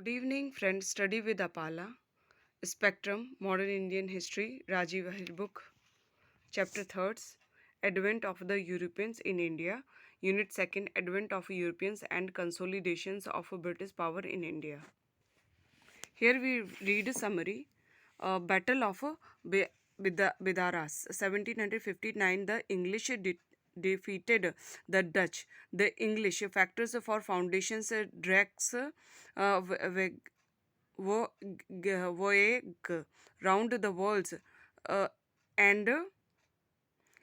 Good evening, friends. Study with Apala. Spectrum, Modern Indian History, Rajiv Ahir book. Chapter 3, Advent of the Europeans in India. Unit 2, Advent of Europeans and Consolidations of British Power in India. Here we read a summary. Battle of Bidaras, 1759. The English defeated the Dutch. The English factors for foundations Drax voyage round the walls and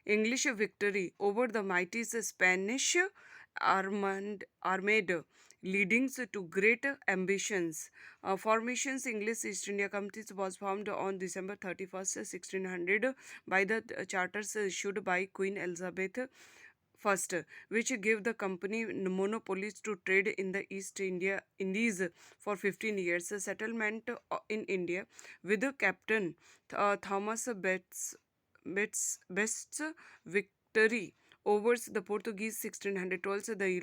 English victory over the mighty Spanish armada, leading to great ambitions. Formations English East India Company was formed on December 31st, 1600 by the charters issued by Queen Elizabeth First, which gave the company monopolies to trade in the Indies for 15 years. Settlement in India with Captain Thomas Best's victory over the Portuguese 1612. The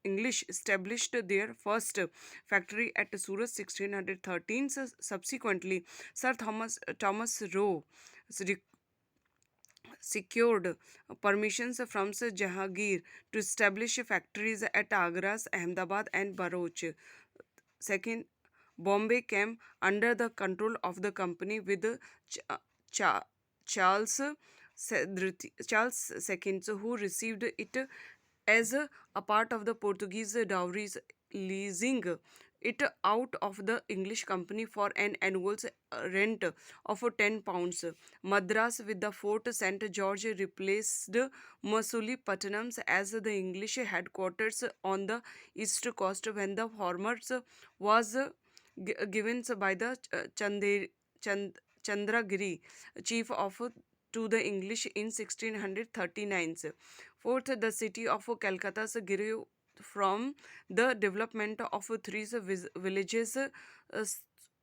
English established their first factory at Surat 1613. Subsequently, Sir Thomas Roe secured permissions from Jahangir to establish factories at Agra, Ahmedabad, and Bharuch. Second, Bombay came under the control of the company with Charles II, who received it as a part of the Portuguese dowries, leasing it out of the English company for an annual rent of £10. Madras with the Fort St. George replaced Masulipatanam as the English headquarters on the east coast when the former was given by the Chandragiri chief of to the English in 1639. Fourth, the city of Calcutta grew from the development of three villages,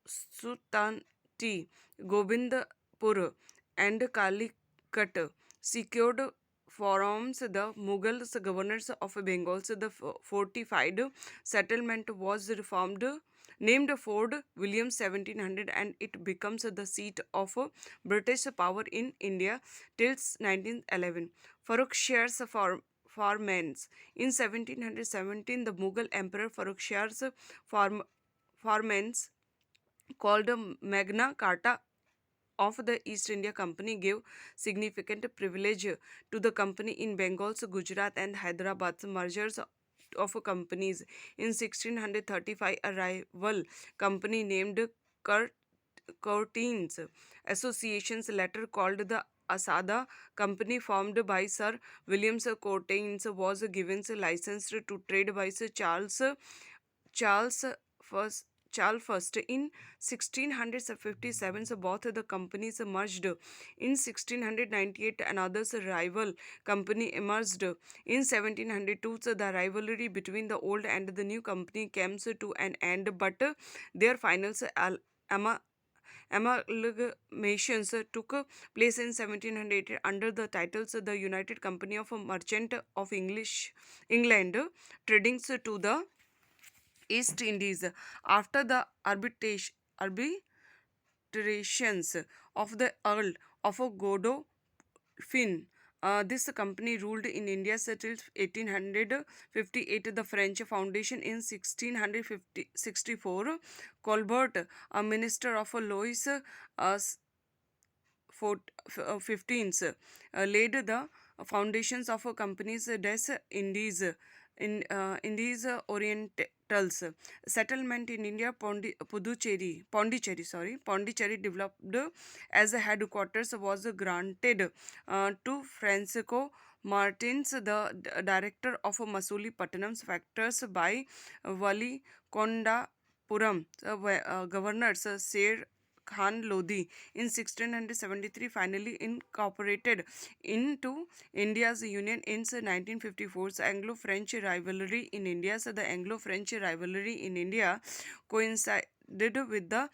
Sultanati, Gobindpur, and Calicut, secured from the Mughal governors of Bengal. The fortified settlement was named Fort William 1700, and it becomes the seat of British power in India till 1911. Farrukhshiah's Farmans. In 1717, the Mughal Emperor Farrukhshiah's Farmans, called Magna Carta of the East India Company, gave significant privilege to the company in Bengal's Gujarat and Hyderabad's mergers of companies. In 1635, a rival company named Curtains Associations, later called the Asada Company, formed by Sir William Curtains, was given license to trade by Charles first. Charles first in 1657. Both the companies merged. In 1698, another rival company emerged. In 1702, the rivalry between the old and the new company came to an end, but their final amalgamations took place in 1708 under the titles the United Company of Merchant of England, trading to the East Indies. After the arbitrations of the Earl of Godolphin, this company ruled in India till 1858. The French Foundation in 1664. Colbert, a minister of Louis XV, laid the foundations of companies des Indies in these Orientals. Settlement in India, Pondicherry developed as a headquarters, was granted to Francisco Martins, the director of Masulipatanam's factors, by Vali Kondapuram governors Sher Khan Lodi in 1673, finally incorporated into India's union in 1954. Anglo-French rivalry in India. The Anglo-French rivalry in India coincided with the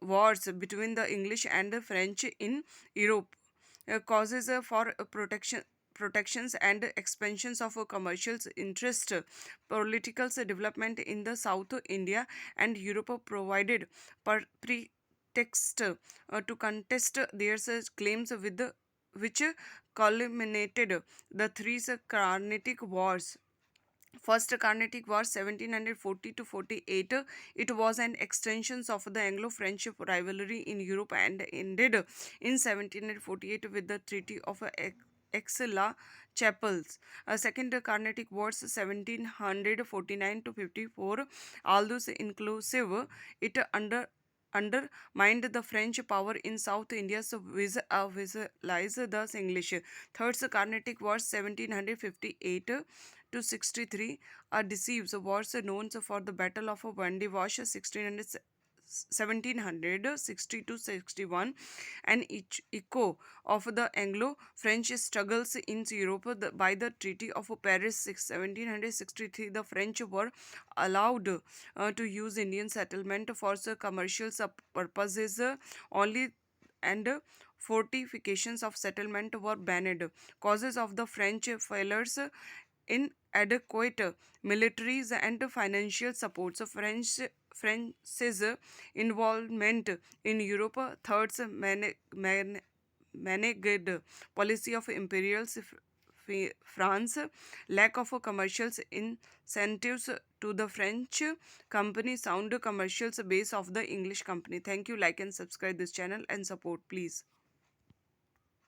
wars between the English and the French in Europe. Causes for protections and expansions of commercial interest, political development in the South India and Europe provided pretext to contest their claims with which culminated the three Carnatic Wars. First Carnatic War 1740 to 48. It was an extension of the Anglo-French rivalry in Europe and ended in 1748 with the Treaty of Aix-la-Chapelle. Second Carnatic Wars 1749 to 54. Although inclusive, it undermined the French power in South India, so visualize the English. Third Carnatic Wars 1758 to 63. A deceives wars known for the Battle of Vandewash 1760 to 61, an echo of the Anglo-French struggles in Europe. By the Treaty of Paris 1763, the French were allowed to use Indian settlement for commercial purposes only, and fortifications of settlement were banned. Causes of the French failures: inadequate militaries and financial support. So France's involvement in Europe. Third, managed policy of imperial France. Lack of commercial incentives to the French company. Sound commercial base of the English company. Thank you. Like and subscribe this channel and support, please.